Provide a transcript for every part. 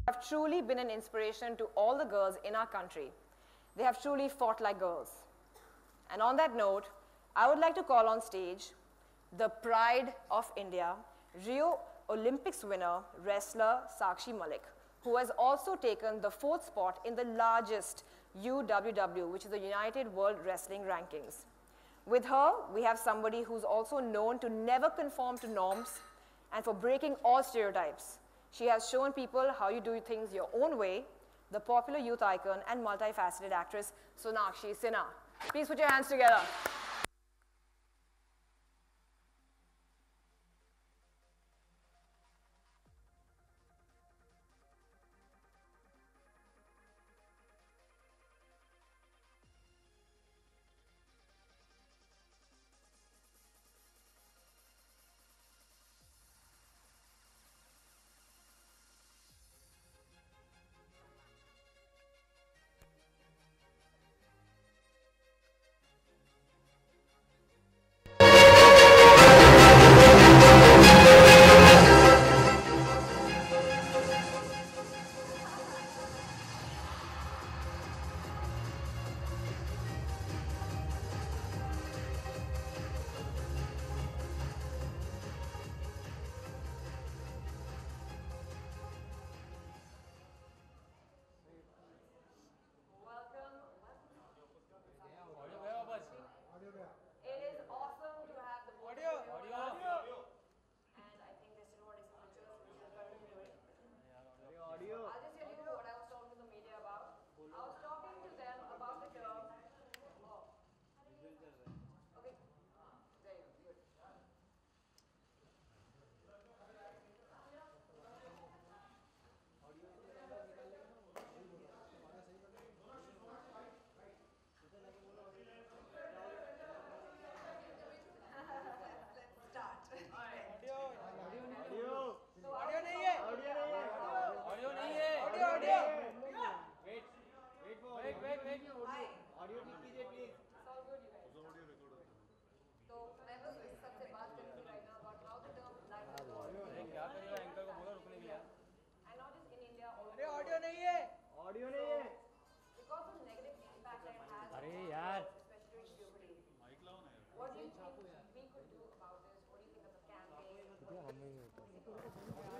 have truly been an inspiration to all the girls in our country. They have truly fought like girls. And on that note, I would like to call on stage the pride of India, Rio Olympics winner, wrestler Sakshi Malik, who has also taken the 4th spot in the largest UWW, which is the United World Wrestling Rankings. With her, we have somebody who's also known to never conform to norms and for breaking all stereotypes. She has shown people how you do things your own way, the popular youth icon and multifaceted actress Sonakshi Sinha. Please put your hands together.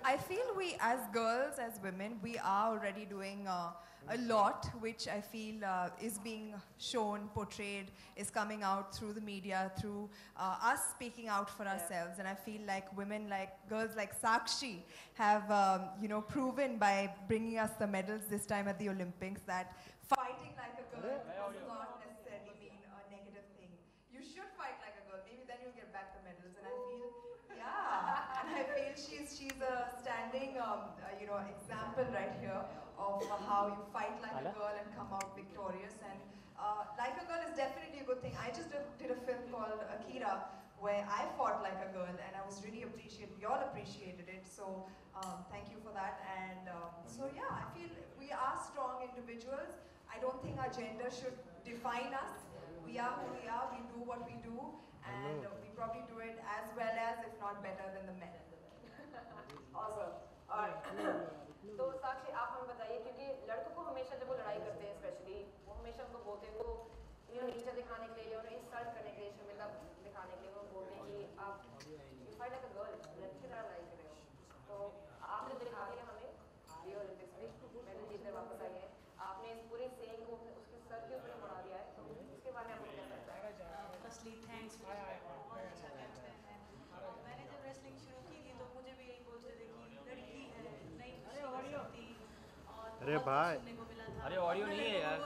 I feel we as girls, as women, we are already doing a lot, which I feel is being shown, portrayed, is coming out through the media, through us speaking out for ourselves. And I feel like women, like girls like Sakshi have, proven by bringing us the medals this time at the Olympics that fighting like a girl does not necessarily mean a negative thing. You should fight like a girl. Maybe then you'll get back the medals. And I feel, yeah, and I feel she's a standing, example right here of how you fight like a girl and come out victorious. And like a girl is definitely a good thing. I just did a film called Akira where I fought like a girl, and I was really appreciated. We all appreciated it. So thank you for that. And so yeah, I feel we are strong individuals. I don't think our gender should define us. We are who we are. We do what we do, and we probably do it as well as, if not better than the men. Awesome. Alright. तो साक्षी आप हमें बताइए, क्योंकि लड़कों को हमेशा जब वो लड़ाई करते हैं स्पेशली, वो हमेशा उनको बोलते हैं, वो उन्हें नीचे दिखाने के लिए, उन्हें इंसल्ट करने के लिए, शर्मिंदा दिखाने के लिए वो बोलते हैं कि आप you fight like a girl, लड़की की तरह लड़ाई कर रहे हो. तो आपने दिखा दिया हमें रियो ओलंपिक्स में मेडल जीतकर वापस आई है. आपने इस पूरी सेइंग को उसके सर के ऊपर मुड़ा दिया है. तो उसके बारे में आपको क्या लगता है? Firstly thanks. बहुत अच्छा कहते हैं. मैंने जब रेसलिंग शुरू की थी तो मुझे भी यही बोलते थे कि लड़की है, नहीं कर सकती. अरे भाई, अरे ऑडियो नहीं है यार.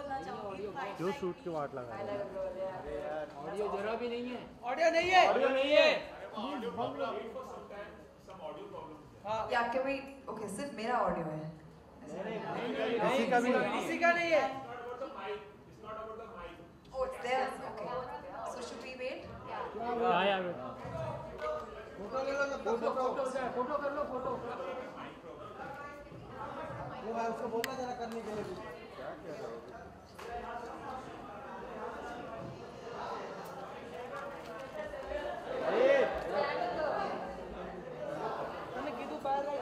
क्यों सूट के वाट लगा? अरे यार ऑडियो जरा भी नहीं है. ऑडियो नहीं है. ऑडियो नहीं है. या can we? Okay, सिर्फ मेरा ऑडियो है. किसी का भी नहीं. किसी का नहीं है. Oh, it's there. Okay. So should we wait? Yeah. Photo ले लो. फोटो कर लो. फोटो वो भाई उसको बोलना जरा करने के लिए. क्या कह रहे हो? मैंने कीधु बाहर रख.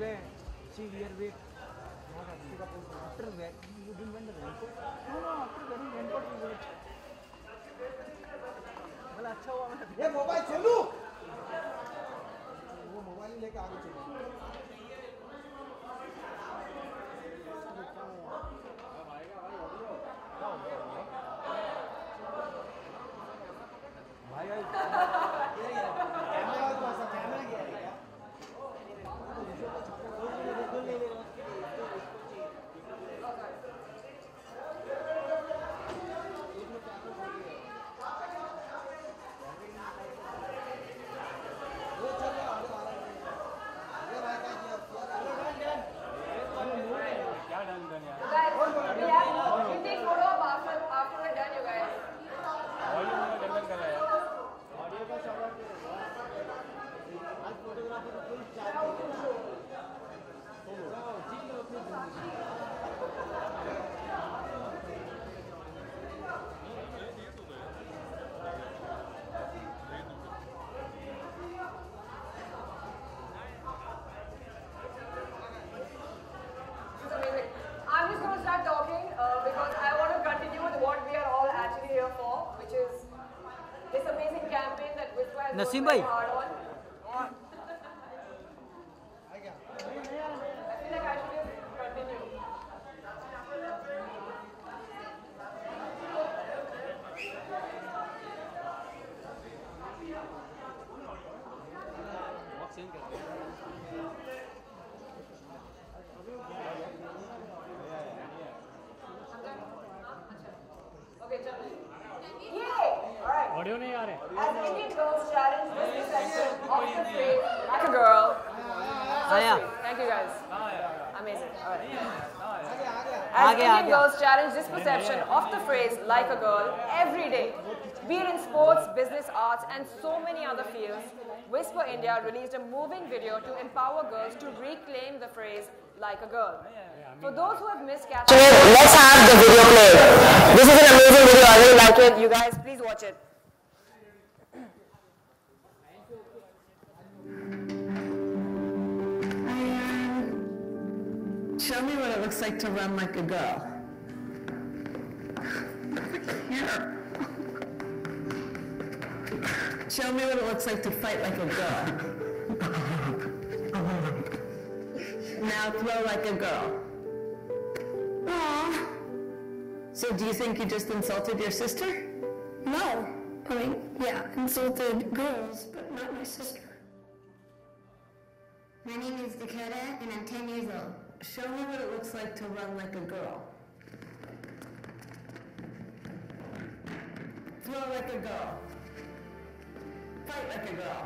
बोले see here wait not after you didn't went the raincoat no after getting raincoat you wait बोला अच्छा हुआ मैं ये मोबाइल चलू वो मोबाइल लेके आगे चलो नसीम भाई ऑडियो नहीं आ रहे As Indian girls challenge this perception of the phrase like a girl. आया Thank you guys. Amazing. All right. As आगे, Indian आगे। girls challenge this perception of the phrase like a girl every day, be it in sports, business, arts, and so many other fields, Whisper India released a moving video to empower girls to reclaim the phrase like a girl. For those who have missed catching it, let's have the video played. This is an amazing video. I really like it. You guys, please watch it. Show me what it looks like to run like a girl. Here. Show me what it looks like to fight like a girl. Now throw like a girl. Aww. So do you think you just insulted your sister? No. I mean, yeah, insulted girls, but not my sister. My name is Dakota, and I'm 10 years old. Show me what it looks like to run like a girl. Throw like a girl. Fight like a girl.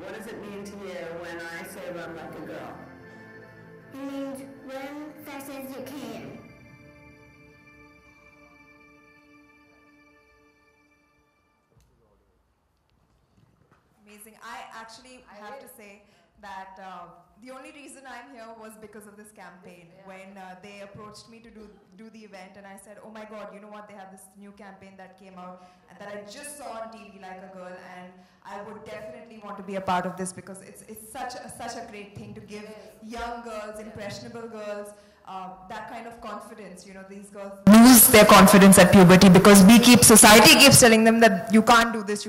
What does it mean to you when I say run like a girl? It means run fast as you can. Amazing. I actually have to say that the only reason I'm here was because of this campaign. When they approached me to do the event, and I said, oh my God, you know what, they have this new campaign that came out and that I just saw on TV, Like a Girl, and I would definitely want to be a part of this because it's such a great thing to give young girls, impressionable girls, that kind of confidence. You know, these girls lose their confidence at puberty because society keeps telling them that you can't do this,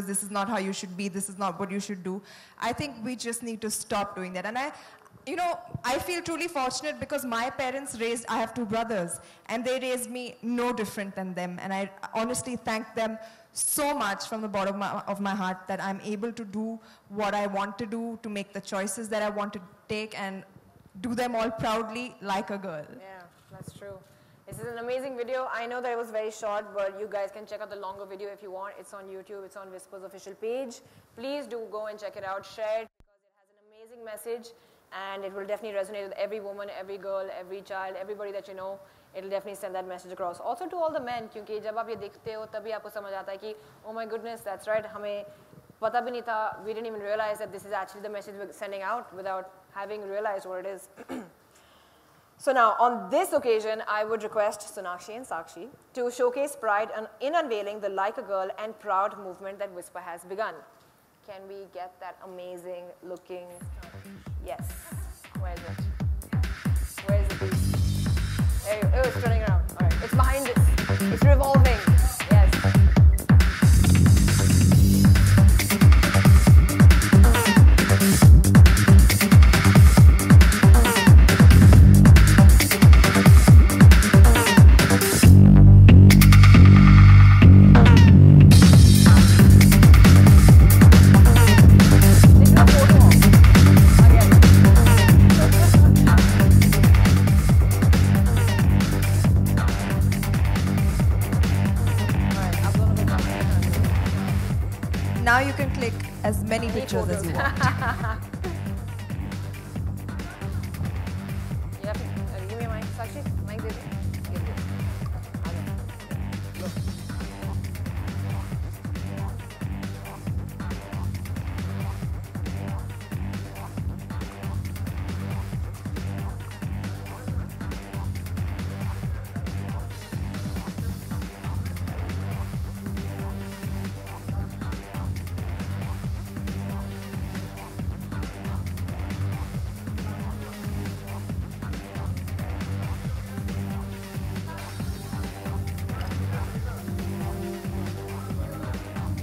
this is not how you should be, this is not what you should do. I think we just need to stop doing that. And I feel truly fortunate because my parents I have two brothers, and they raised me no different than them. And I honestly thank them so much from the bottom of my heart that I'm able to do what I want to do, to make the choices that I want to take, and do them all proudly like a girl. Yeah, that's true. This is an amazing video. I know that it was very short, but you guys can check out the longer video if you want. It's on YouTube. It's on Whisper's official page. Please do go and check it out. Share it because it has an amazing message, and it will definitely resonate with every woman, every girl, every child, everybody that you know. It'll definitely send that message across. Also to all the men, क्योंकि जब आप ये देखते हो तभी आपको समझ आता है कि oh my goodness, that's right, हमें पता भी नहीं था, we didn't even realize that this is actually the message we're sending out without having realized what it is. So now, on this occasion, I would request Sonakshi and Sakshi to showcase pride in unveiling the Like a Girl and Proud movement that Whisper has begun. can we get that amazing looking, yes, where is it? Where is the piece? There you go. Oh, it's turning around. All right, it's behind this. It's revolving. Yes. Now you can click as many pictures as you want. Yep. Give me a mic. Sakshi, mic they they. Give this. Look.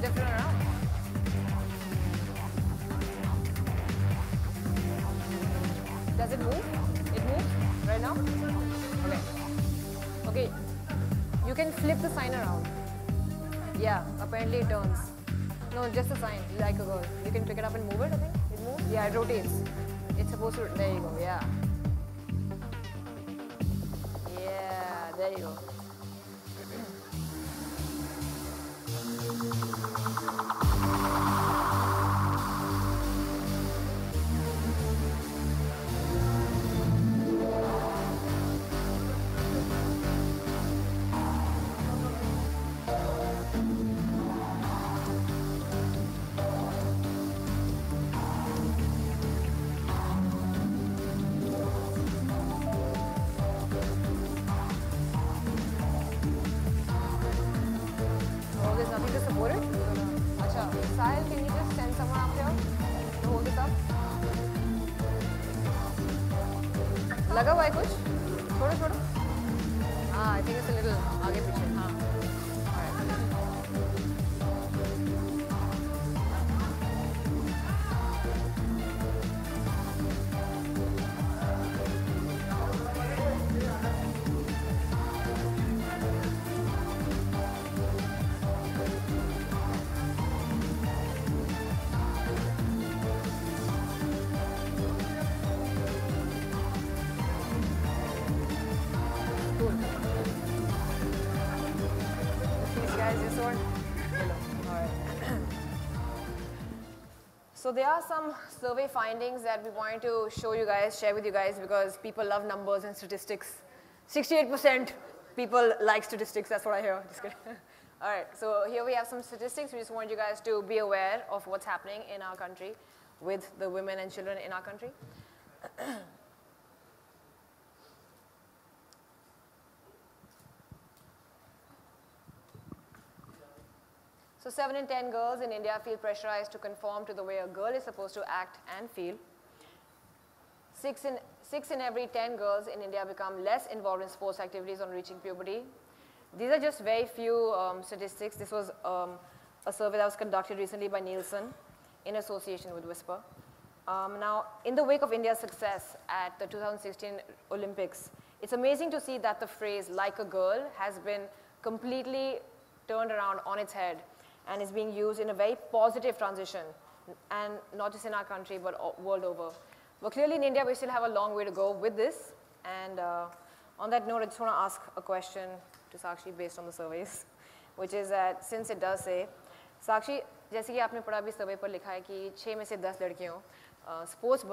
Different around. Does it move? It moves right now? Okay. Okay. You can flip the sign around. Yeah, apparently it turns. No, just the sign, like a girl. You can pick it up and move it, I think. It moves? Yeah, it rotates. It's supposed to, there you go, yeah. Yeah, there you go. Oh, there's nothing to support it? Acha, Sahil, can you just send someone up here to hold this up? लगा हुआ है कुछ? छोड़ो छोड़ो. हाँ, I think it's a little आगे पीछे. हाँ. So there are some survey findings that we wanted to show you guys, share with you guys, because people love numbers and statistics. 68% people like statistics, that's what I hear. Just kidding. All right, so here we have some statistics. We just want you guys to be aware of what's happening in our country with the women and children in our country. So 7 in 10 girls in India feel pressurized to conform to the way a girl is supposed to act and feel. 6 in every 10 girls in India become less involved in sports activities on reaching puberty. These are just very few statistics. This was a survey that was conducted recently by Nielsen in association with Whisper. Now, in the wake of India's success at the 2016 Olympics, it's amazing to see that the phrase "like a girl" has been completely turned around on its head and is being used in a very positive transition, and not just in our country, but world over. But clearly in India, we still have a long way to go with this. And on that note, I just want to ask a question to Sakshi based on the surveys, which is that since it does say, Sakshi, जैसे कि आपने पढ़ा भी सर्वे पर लिखा है कि 6 में से 10 लड़कियों स्पोर्ट्स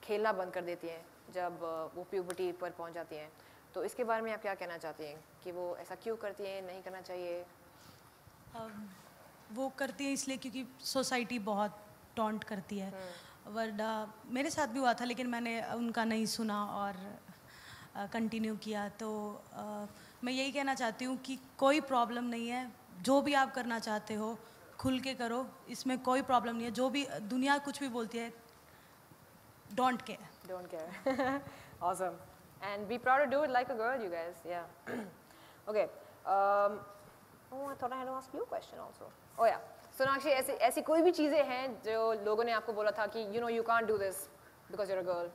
खेलना बंद कर देती हैं जब वो प्यूबर्टी पर पहुंच जाती हैं, तो इसके बारे में आप क्या कहना चाहती हैं कि वो ऐसा क्यों करती हैं, नहीं करना चाहिए? वो करती है इसलिए क्योंकि सोसाइटी बहुत टॉन्ट करती है, वरना मेरे साथ भी हुआ था लेकिन मैंने उनका नहीं सुना और कंटिन्यू किया। तो मैं यही कहना चाहती हूँ कि कोई प्रॉब्लम नहीं है, जो भी आप करना चाहते हो खुल के करो, इसमें कोई प्रॉब्लम नहीं है. जो भी दुनिया कुछ भी बोलती है, don't care. Don't care. Awesome. And be proud to do it like a girl, you guys. Yeah. Okay. Oh, I thought I had to ask you a question also. Oh yeah. Sonakshi, ऐसी कोई भी चीज़ें हैं जो लोगों ने आपको बोला था कि you can't do this because you're a girl.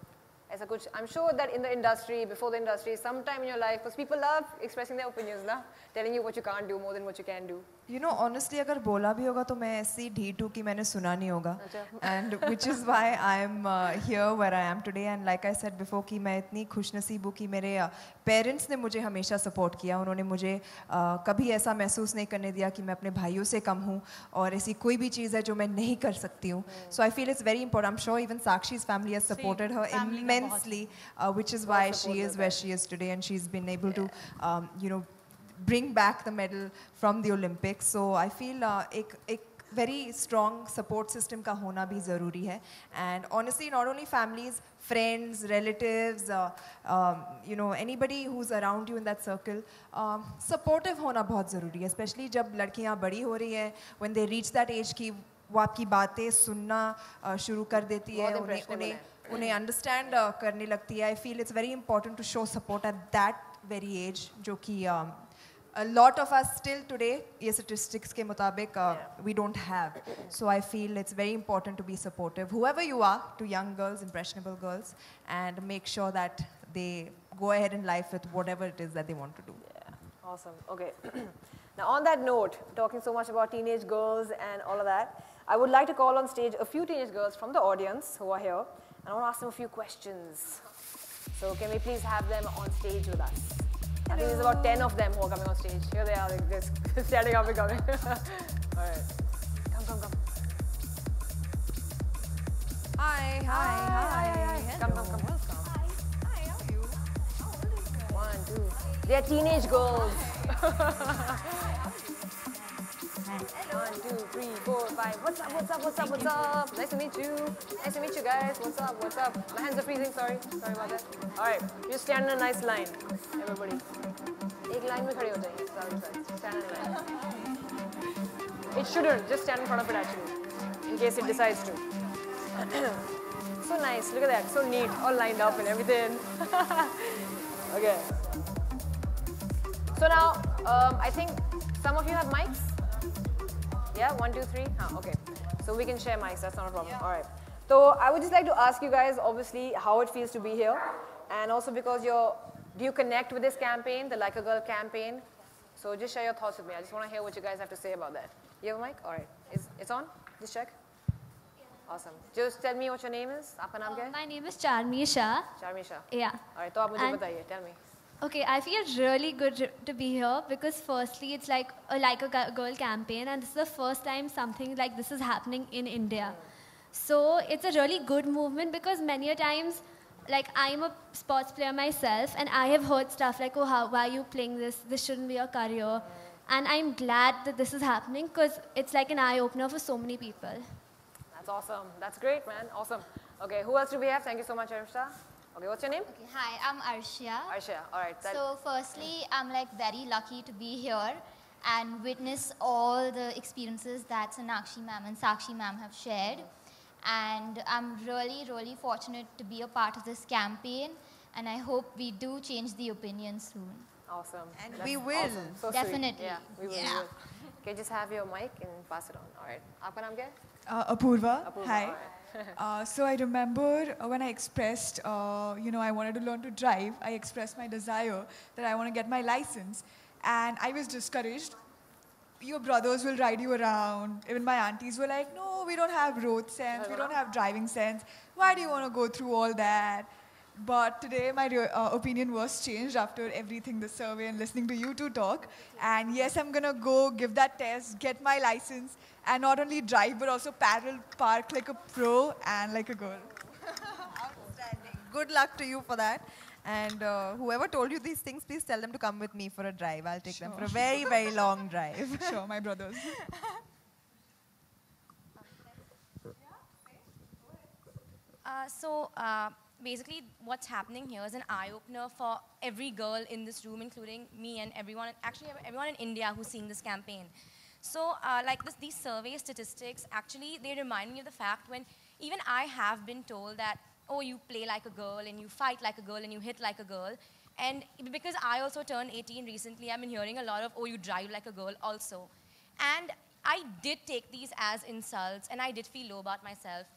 ऐसा कुछ, I'm sure that in the industry, before the industry, sometime in your life, because people love expressing their opinions, na? Telling you what you can't do more than what you can do. You know, honestly, अगर बोला भी होगा तो मैं ऐसी ढीठ हूँ कि मैंने सुना नहीं होगा. And which is why I'm here where I am today. And like I said before कि मैं इतनी खुशनसीब हूँ कि मेरे parents ने मुझे हमेशा support किया. उन्होंने मुझे कभी ऐसा महसूस नहीं करने दिया कि मैं अपने भाइयों से कम हूँ और ऐसी कोई भी चीज़ है जो मैं नहीं कर सकती हूँ. So I feel it's very important. I'm sure even Sakshi's family has supported her immensely, which is why she is where she is today, and she's been able to, bring back the medal from the Olympics. So I feel एक very strong support system का होना भी ज़रूरी है. And honestly, not only families, friends, relatives, anybody who's around you in that circle, supportive होना बहुत ज़रूरी है. Especially जब लड़कियाँ बड़ी हो रही हैं, when they reach that age कि वो आपकी बातें सुनना शुरू कर देती है, उन्हें understand करने लगती है. I feel it's very important to show support at that very age, जो कि a lot of us still today, ये statistics के मुताबिक we don't have. So I feel it's very important to be supportive, whoever you are, to young girls, impressionable girls, and make sure that they go ahead in life with whatever it is that they want to do. Yeah, awesome. Okay. Now on that note, talking so much about teenage girls and all of that, I would like to call on stage a few teenage girls from the audience who are here, and I want to ask them a few questions. So can we please have them on stage with us? I think there's about 10 of them who are coming on stage. Here they are, like just standing up and coming. All right. Come. Hi. Come. Hi, how are you? How old is you? 1, 2. They are teenage girls. 1, 2, 3, 4, 5. What's up? Nice to meet you. Nice to meet you guys. What's up? My hands are freezing, sorry about that. All right, just stand in a nice line, everybody. एक line में खड़े हो जाइए, sorry. Stand in a line. It shouldn't, just stand in front of it actually, in case it decides to. So nice, look at that, so neat, all lined up and everything. Okay. So now, I think some of you have mics? Yeah, 1, 2, 3? Okay. So we can share mics, that's not a problem. All right. So I would just like to ask you guys, obviously, how it feels to be here. And also because do you connect with this campaign, the Like a Girl campaign? So just share your thoughts with me. I just want to hear what you guys have to say about that. You have a mic? All right. It's on? Just check. Awesome. Just tell me what your name is. Aapka naam kya hai? My name is Charmi Shah. Charmi Shah. Yeah. All right. So aap mujhe bataiye. Tell me. Okay, I feel really good to be here because firstly, it's like a girl campaign, and this is the first time something like this is happening in India. So it's a really good movement because many a times, like I'm a sports player myself, and I have heard stuff like, oh, why are you playing this? This shouldn't be your career. And I'm glad that this is happening because it's like an eye-opener for so many people. That's awesome. That's great, man. Awesome. Okay, who else do we have? Thank you so much, Arshia. Okay, what's your name? Okay, hi, I'm Arshia. Arshia, all right. So firstly, I'm like very lucky to be here and witness all the experiences that Sonakshi ma'am and Sakshi ma'am have shared. And I'm really, really fortunate to be a part of this campaign. And I hope we do change the opinion soon. Awesome. And That's we will. Awesome. So Definitely. Sweet. Yeah, we will. Yeah. Okay, just have your mic and pass it on. All right. Aapka naam kya hai? Apurva. Apurva. Hi. All right. So I remember when I expressed, I wanted to learn to drive, I expressed my desire that I want to get my license. And I was discouraged. Your brothers will ride you around. Even my aunties were like, no, we don't have road sense. We don't have driving sense. Why do you want to go through all that? But today my opinion was changed after everything, the survey and listening to you two talk. And yes, I'm going to go give that test, get my license, and not only drive, but also parallel park like a pro and like a girl. Outstanding. Good luck to you for that. And whoever told you these things, please tell them to come with me for a drive. I'll take them for a very, very long drive. Sure, my brothers. Basically, what's happening here is an eye-opener for every girl in this room, including me and everyone, actually everyone in India who's seeing this campaign. So like these survey statistics, actually, they remind me of the fact when even I have been told that, oh, you play like a girl and you fight like a girl and you hit like a girl. And because I also turned 18 recently, I've been hearing a lot of, oh, you drive like a girl also. And I did take these as insults and I did feel low about myself.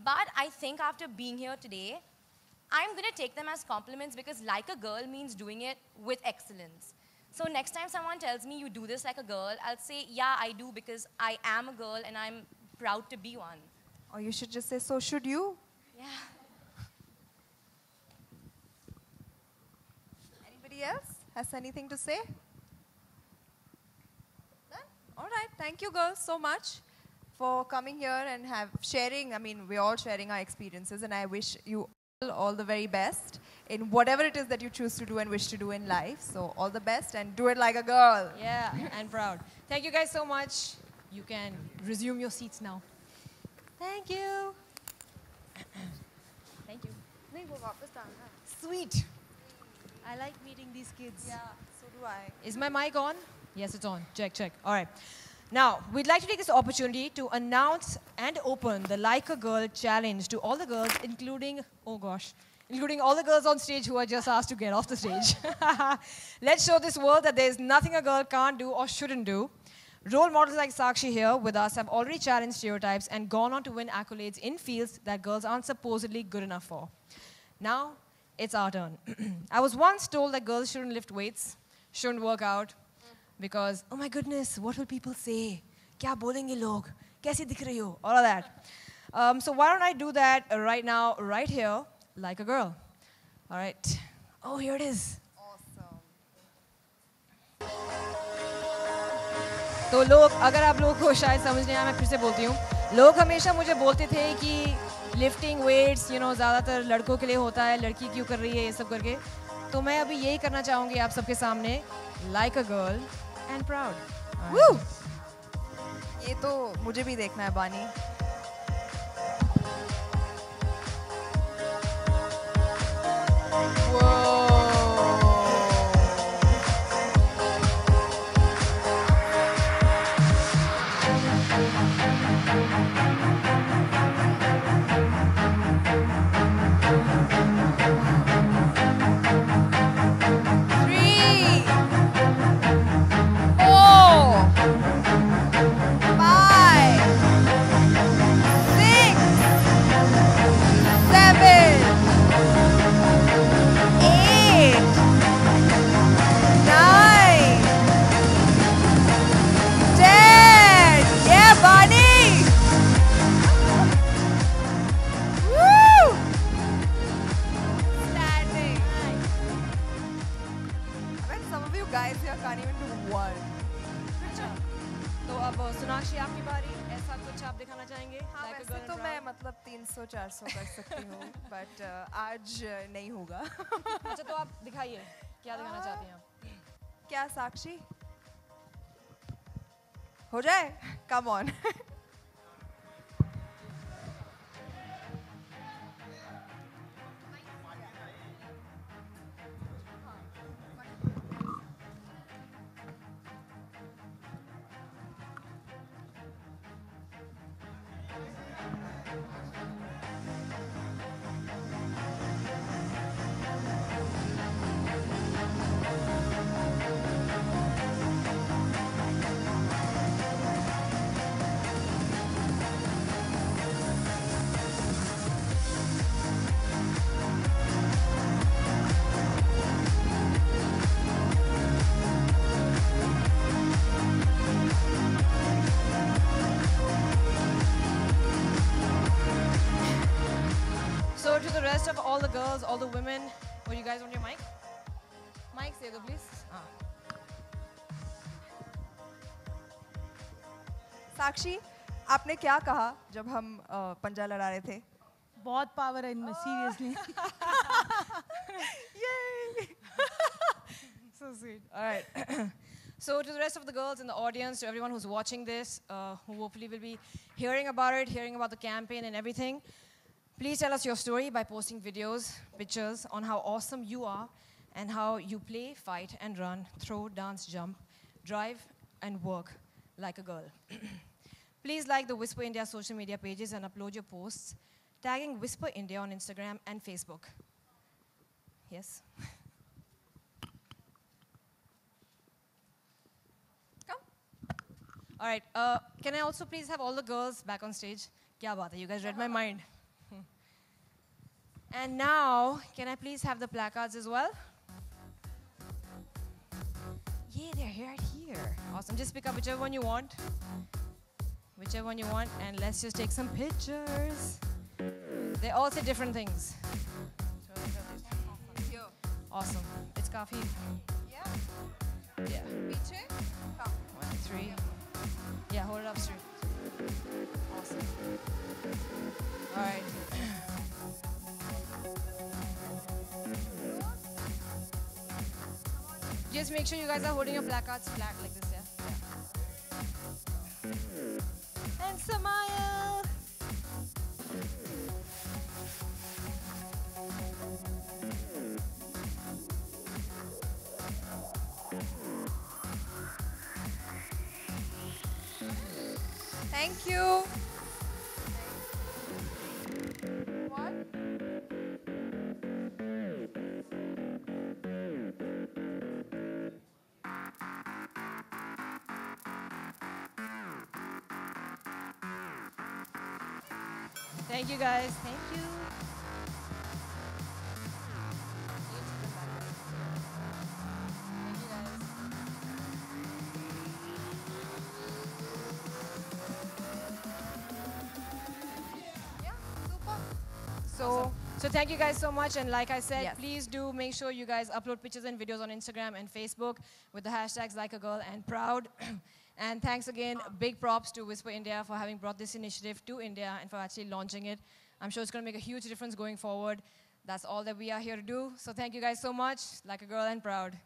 But I think after being here today, I'm going to take them as compliments because like a girl means doing it with excellence. So next time someone tells me you do this like a girl, I'll say, yeah, I do because I am a girl and I'm proud to be one. Or you should just say, so should you? Yeah. Anybody else has anything to say? None? All right. Thank you, girls, so much for coming here and sharing. I mean, we're all sharing our experiences, and I wish you all the very best in whatever it is that you choose to do and wish to do in life. So all the best and do it like a girl. Yeah, and proud. Thank you guys so much. You can resume your seats now. Thank you. Thank you. Sweet. I like meeting these kids. Yeah, so do I. Is my mic on? Yes, it's on. Check, check. All right. Now, we'd like to take this opportunity to announce and open the Like a Girl challenge to all the girls, including, oh gosh, including all the girls on stage who are just asked to get off the stage. Let's show this world that there's nothing a girl can't do or shouldn't do. Role models like Sakshi here with us have already challenged stereotypes and gone on to win accolades in fields that girls aren't supposedly good enough for. Now, it's our turn. I was once told that girls shouldn't lift weights, shouldn't work out, because, oh my goodness, what will people say? Kya bolenge log? Kaisi dikh rahi ho? All of that. So why don't I do that right now, right here, like a girl. All right. Oh, here it is. तो लोग, अगर आप लोगों को शायद समझ नहीं आया, मैं फिर से बोलती हूँ. लोग हमेशा मुझे बोलते थे कि लिफ्टिंग वेट्स, ज़्यादातर लड़कों के लिए होता है, लड़की क्यों कर रही है ये सब करके. तो मैं अभी यही करना चाहूँगी आप सबके सामने, like a girl and proud. Woo! ये तो मुझे भी देखना है, बानी. सोनाक्षी आपकी बारी, ऐसा कुछ आप दिखाना चाहेंगे? हाँ, वैसे तो मैं मतलब 300-400 कर सकती हूँ, बट आज नहीं होगा. अच्छा, तो आप दिखाइए, क्या दिखाना चाहती हैं आप? क्या साक्षी? हो जाए? Come on. To the rest of all the girls, all the women, would you guys want your mic? Mic, say the please. साक्षी, आपने क्या कहा जब हम पंजा लड़ा रहे थे? बहुत पावर है इनमें, seriously. Yay! So sweet. All right. So to the rest of the girls in the audience, to everyone who's watching this, who hopefully will be hearing about it, hearing about the campaign and everything, please tell us your story by posting videos, pictures on how awesome you are and how you play, fight and run, throw, dance, jump, drive and work like a girl. Please like the Whisper India social media pages and upload your posts, tagging Whisper India on Instagram and Facebook. Yes? Come. All right. Can I also please have all the girls back on stage? Kya baat hai, you guys read my mind. And now, can I please have the placards as well? Yeah, they're right here. Awesome. Just pick up whichever one you want. Whichever one you want, and let's just take some pictures. They all say different things. Awesome. It's kafi. Yeah. Yeah. Piche? Come. 1, 3. Yeah, hold it up straight. Awesome. All right. Just make sure you guys are holding your placards flat like this, yeah? And smile. Thank you. What? Thank you guys. Thank you. So thank you guys so much, and like I said, please do make sure you guys upload pictures and videos on Instagram and Facebook with the hashtags Like a Girl and Proud. And thanks again, big props to Whisper India for having brought this initiative to India and for actually launching it. I'm sure it's going to make a huge difference going forward. That's all that we are here to do. So thank you guys so much, Like a Girl and Proud.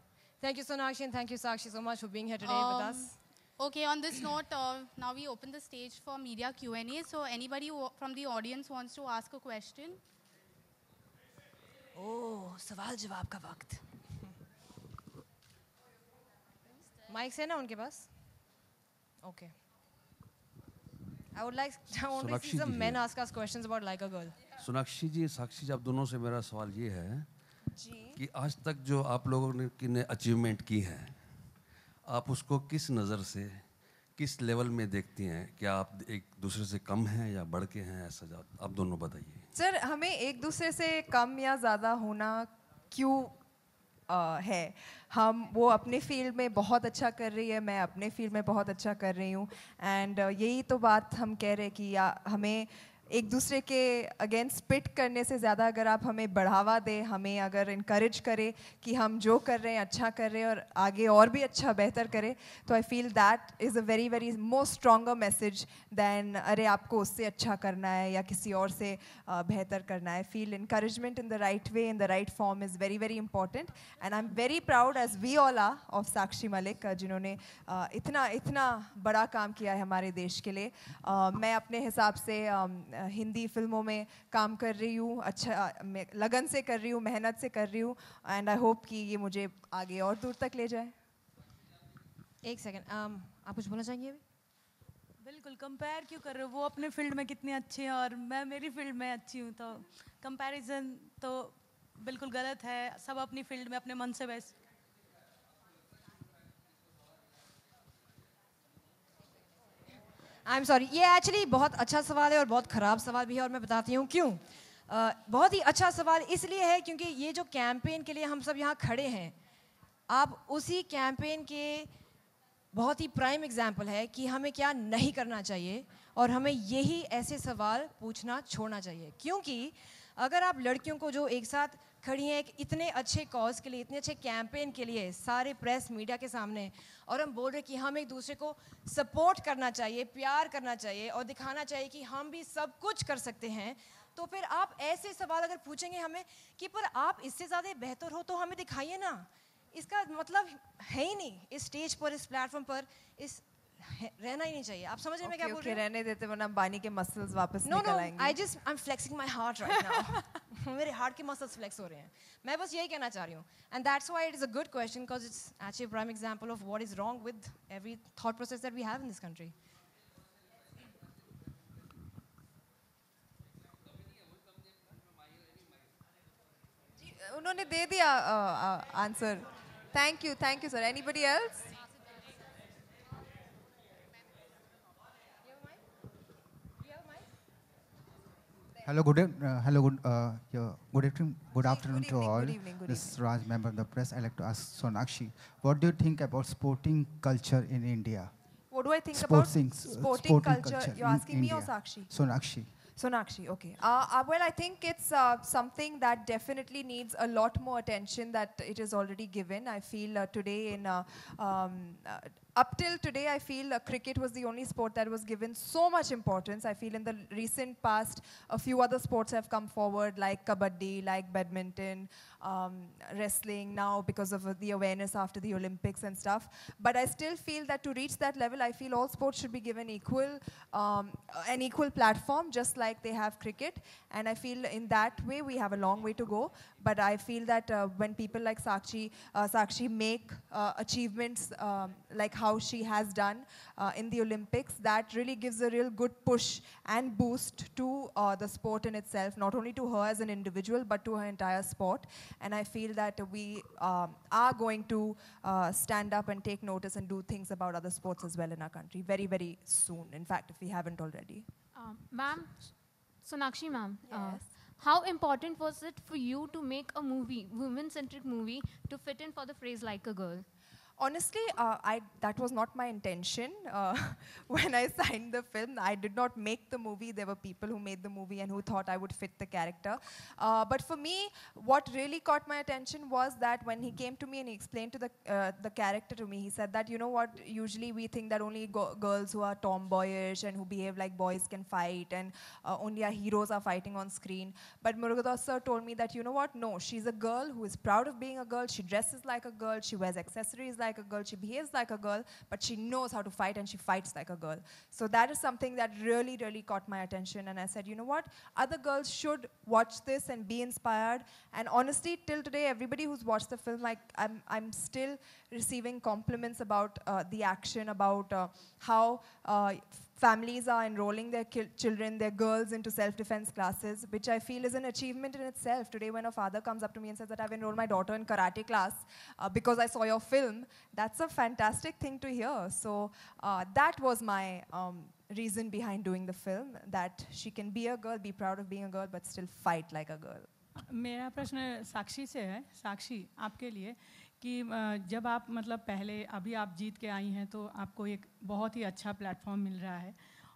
Thank you, Sonakshi, and thank you, Sakshi, so much for being here today with us. Okay, on this note, now we open the stage for media Q&A. So anybody from the audience wants to ask a question? Oh, सवाल जवाब का वक्त. Mics है ना उनके पास? Okay. I would like to see some men ask us questions about Like a Girl. Sonakshi जी, साक्षी जी, आप दोनों से मेरा सवाल ये है कि आज तक जो आप लोगों ने अचीवमेंट की है, आप उसको किस नज़र से, किस लेवल में देखती हैं? क्या आप एक दूसरे से कम हैं या बढ़ के हैं? ऐसा आप दोनों बताइए. सर, हमें एक दूसरे से कम या ज़्यादा होना क्यों है? हम वो अपने फील्ड में बहुत अच्छा कर रही है, मैं अपने फील्ड में बहुत अच्छा कर रही हूँ, एंड यही तो बात हम कह रहे हैं कि हमें एक दूसरे के अगेंस्ट पिट करने से ज़्यादा अगर आप हमें बढ़ावा दें, हमें अगर इनकरेज करें कि हम जो कर रहे हैं अच्छा कर रहे हैं और आगे और भी अच्छा बेहतर करें, तो I feel that is a very very more stronger message than अरे आपको उससे अच्छा करना है या किसी और से बेहतर करना है. Feel encouragement in the right way, in the right form is very very important, and I am very proud as we all are of Sakshi Malik, जिन्होंने इतना बड़ा काम किया है हमारे देश के लिए. मैं अपने हिसाब से हिंदी फिल्मों में काम कर रही हूँ, अच्छा लगन से कर रही हूँ, मेहनत से कर रही हूँ, एंड आई होप कि ये मुझे आगे और दूर तक ले जाए. एक सेकंड, आप कुछ बोलना चाहेंगे अभी? बिल्कुल, कंपेयर क्यों कर रहे हो? वो अपने फील्ड में कितने अच्छे हैं और मैं मेरी फील्ड में अच्छी हूँ, तो कंपैरिजन तो बिल्कुल गलत है. सब अपनी फील्ड में अपने मन से बेस्ट. आई एम सॉरी, ये एक्चुअली बहुत अच्छा सवाल है और बहुत ख़राब सवाल भी है, और मैं बताती हूँ क्यों. बहुत ही अच्छा सवाल इसलिए है क्योंकि ये जो कैंपेन के लिए हम सब यहाँ खड़े हैं, आप उसी कैंपेन के बहुत ही प्राइम एग्जाम्पल है कि हमें क्या नहीं करना चाहिए, और हमें यही ऐसे सवाल पूछना छोड़ना चाहिए. क्योंकि अगर आप लड़कियों को जो एक साथ खड़ी हैं एक इतने अच्छे कॉज के लिए, इतने अच्छे कैंपेन के लिए, सारे प्रेस मीडिया के सामने, और हम बोल रहे कि हम एक दूसरे को सपोर्ट करना चाहिए, प्यार करना चाहिए और दिखाना चाहिए कि हम भी सब कुछ कर सकते हैं, तो फिर आप ऐसे सवाल अगर पूछेंगे हमें कि पर आप इससे ज़्यादा बेहतर हो तो हमें दिखाइए ना, इसका मतलब है ही नहीं. इस स्टेज पर, इस प्लेटफॉर्म पर, इस रहना ही नहीं चाहिए. आप समझ रहे हैं मैं क्या बोल रही हूँ? रहने देते वरना बानी के मसल्स वापस No, निकल आएंगे. I'm flexing my heart right now. मेरे हार्ट के मसल्स फ्लेक्स हो रहे हैं. मैं बस यही कहना चाह रही हूँ. And that's why it is a good question because it's actually a prime example of what is wrong with every thought process that we have in this country. उन्होंने दे दिया answer. Thank you, sir. Anybody else? Hello, good afternoon to all. This is Raj, member of the press. I'd like to ask Sonakshi, what do you think about sporting culture in India? What do I think about sporting culture? You're asking me or Sakshi? Sonakshi. Sonakshi, okay. Well, I think it's something that definitely needs a lot more attention that it is already given. I feel today up till today, I feel cricket was the only sport that was given so much importance. I feel in the recent past, a few other sports have come forward, like kabaddi, like badminton, wrestling now because of the awareness after the Olympics and stuff. But I still feel that to reach that level, I feel all sports should be given an equal platform, just like they have cricket. And I feel in that way, we have a long way to go. But I feel that when people like Sakshi make achievements like how she has done in the Olympics, that really gives a real good push and boost to the sport in itself, not only to her as an individual, but to her entire sport. And I feel that we are going to stand up and take notice and do things about other sports as well in our country very, very soon. In fact, if we haven't already. Ma'am, Sonakshi ma'am, how important was it for you to make a movie, women-centric movie, to fit in for the phrase like a girl? Honestly, that was not my intention. When I signed the film, I did not make the movie. There were people who made the movie and who thought I would fit the character. But for me, what really caught my attention was that when he came to me and he explained to the character to me, he said that, you know what, usually we think that only girls who are tomboyish and who behave like boys can fight, and only our heroes are fighting on screen. But Murugadoss sir told me that, you know what, no, she's a girl who is proud of being a girl. She dresses like a girl. She wears accessories like a girl, she behaves like a girl, but she knows how to fight and she fights like a girl. So that is something that really, really caught my attention, and I said, you know what, other girls should watch this and be inspired. And honestly, till today, everybody who's watched the film, like I'm still receiving compliments about the action, about how families are enrolling their children, their girls, into self-defense classes, which I feel is an achievement in itself. Today, when a father comes up to me and says that I've enrolled my daughter in karate class because I saw your film, that's a fantastic thing to hear. So that was my reason behind doing the film, that she can be a girl, be proud of being a girl, but still fight like a girl. मेरा प्रश्न साक्षी से है. साक्षी, आपके लिए कि जब आप मतलब पहले अभी आप जीत के आई हैं तो आपको एक बहुत ही अच्छा प्लेटफॉर्म मिल रहा है,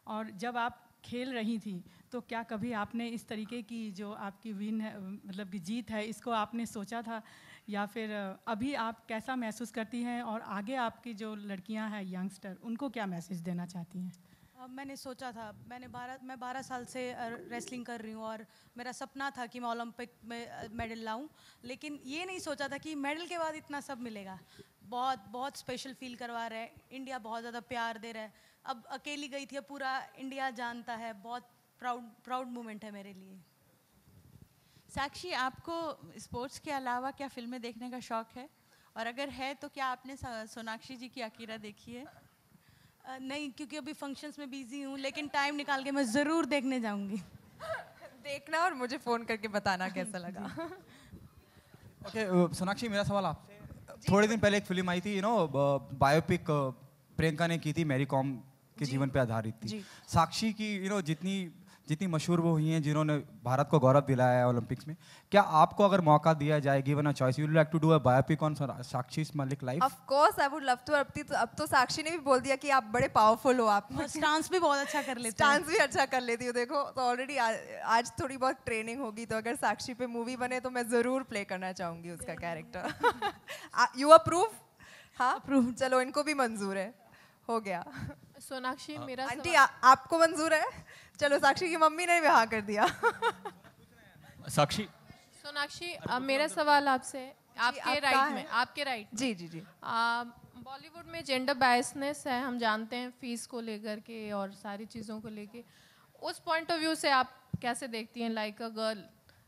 और जब आप खेल रही थी तो क्या कभी आपने इस तरीके की जो आपकी विन है, मतलब कि जीत है, इसको आपने सोचा था, या फिर अभी आप कैसा महसूस करती हैं, और आगे आपकी जो लड़कियां हैं यंगस्टर, उनको क्या मैसेज देना चाहती हैं? मैंने सोचा था, मैं 12 साल से रेसलिंग कर रही हूँ और मेरा सपना था कि मैं ओलंपिक में मेडल लाऊं, लेकिन ये नहीं सोचा था कि मेडल के बाद इतना सब मिलेगा. बहुत स्पेशल फील करवा रहे हैं, इंडिया बहुत ज़्यादा प्यार दे रहा है. अब अकेली गई थी, अब पूरा इंडिया जानता है. बहुत प्राउड मोमेंट है मेरे लिए. साक्षी, आपको स्पोर्ट्स के अलावा क्या फिल्में देखने का शौक़ है, और अगर है तो क्या आपने सोनाक्षी जी की अकीरा देखी है? नहीं, क्योंकि अभी फंक्शंस में बिजी हूँ, लेकिन टाइम निकाल के मैं ज़रूर देखने जाऊँगी. देखना और मुझे फ़ोन करके बताना कैसा लगा. ओके, सोनाक्षी, मेरा सवाल आपसे. थोड़े दिन पहले एक फिल्म आई थी, बायोपिक प्रियंका ने की थी, मैरी कॉम के जीवन पे आधारित थी. साक्षी की जितनी मशहूर वो हुई हैं, जिन्होंने भारत को गौरव दिलाया है ओलंपिक्स में, क्या आपको अगर मौका दिया जाए, given a choice, you would like to do a biopic on Sakshi Malik life? Of course I would love to. अब तो साक्षी ने भी बोल दिया कि आप बड़े पावरफुल हो. आप स्टांस भी बहुत अच्छा कर लेती हो. स्टांस भी अच्छा कर लेती हो. देखो, तो ऑलरेडी आज थोड़ी बहुत ट्रेनिंग होगी, तो अगर साक्षी पे मूवी बने तो मैं ज़रूर प्ले करना चाहूँगी उसका कैरेक्टर. You approve? हाँ, अप्रूव. चलो, इनको भी मंजूर है, हो गया. सोनाक्षी, मेरा आंटी आपको मंजूर है? चलो, साक्षी की मम्मी ने भी हाँ कर दिया. साक्षी, सोनाक्षी, मेरा सवाल आपसे, आपके राइट में, आपके राइट. जी. बॉलीवुड में जेंडर बायसनेस है, हम जानते हैं, फीस को लेकर के और सारी चीज़ों को लेके। उस पॉइंट ऑफ व्यू से आप कैसे देखती हैं, लाइक अ गर्ल,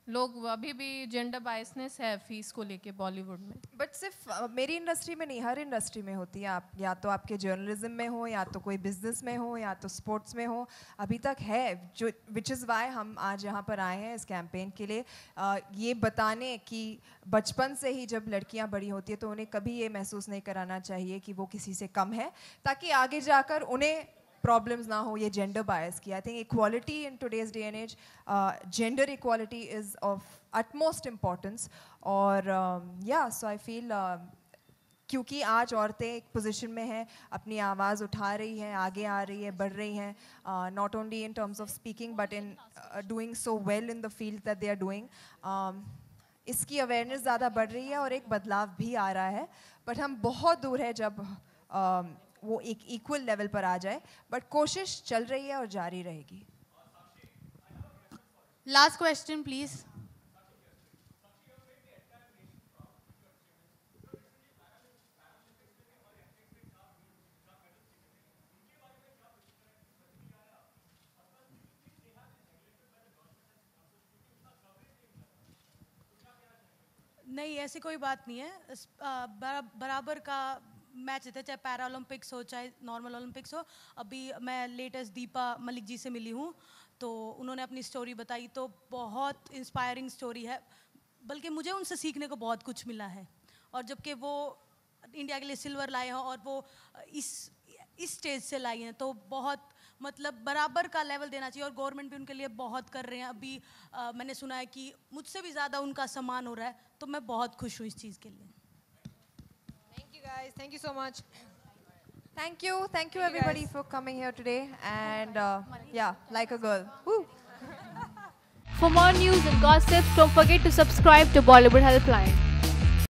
लोग अभी भी जेंडर बायसनेस है फीस को लेके बॉलीवुड में? बट सिर्फ मेरी इंडस्ट्री में नहीं, हर इंडस्ट्री में होती है। आप या तो आपके जर्नलिज्म में हो, या तो कोई बिजनेस में हो, या तो स्पोर्ट्स में हो, अभी तक है, जो विच इज़ वाई हम आज यहाँ पर आए हैं इस कैंपेन के लिए, ये बताने कि बचपन से ही जब लड़कियाँ बड़ी होती है तो उन्हें कभी ये महसूस नहीं कराना चाहिए कि वो किसी से कम है, ताकि आगे जाकर उन्हें प्रॉब्लम्स ना हो ये जेंडर बायस की। I think equality in today's day and age, gender equality is of utmost importance। और या सो आई फील क्योंकि आज औरतें एक पोजीशन में हैं, अपनी आवाज़ उठा रही हैं, आगे आ रही है, बढ़ रही हैं, not only in terms of speaking but in doing so well in the field that they are doing, इसकी अवेयरनेस ज़्यादा बढ़ रही है और एक बदलाव भी आ रहा है। बट हम बहुत दूर है जब वो एक इक्वल लेवल पर आ जाए, बट कोशिश चल रही है और जारी रहेगी। Last question please. नहीं, ऐसी कोई बात नहीं है। बराबर का मैच रहता है, चाहे पैरा ओलंपिक्स हो चाहे नॉर्मल ओलंपिक्स हो। अभी मैं लेटेस्ट दीपा मलिक जी से मिली हूँ, तो उन्होंने अपनी स्टोरी बताई, तो बहुत इंस्पायरिंग स्टोरी है, बल्कि मुझे उनसे सीखने को बहुत कुछ मिला है। और जबकि वो इंडिया के लिए सिल्वर लाए हैं और वो इस स्टेज से लाई हैं, तो बहुत मतलब बराबर का लेवल देना चाहिए और गवर्नमेंट भी उनके लिए बहुत कर रहे हैं। अभी मैंने सुना है कि मुझसे भी ज़्यादा उनका सम्मान हो रहा है, तो मैं बहुत खुश हूँ इस चीज़ के लिए। Thank you guys, thank you so much. Thank you everybody for coming here today, and yeah, like a girl. Woo. For more news and gossip, don't forget to subscribe to Bollywood Helpline.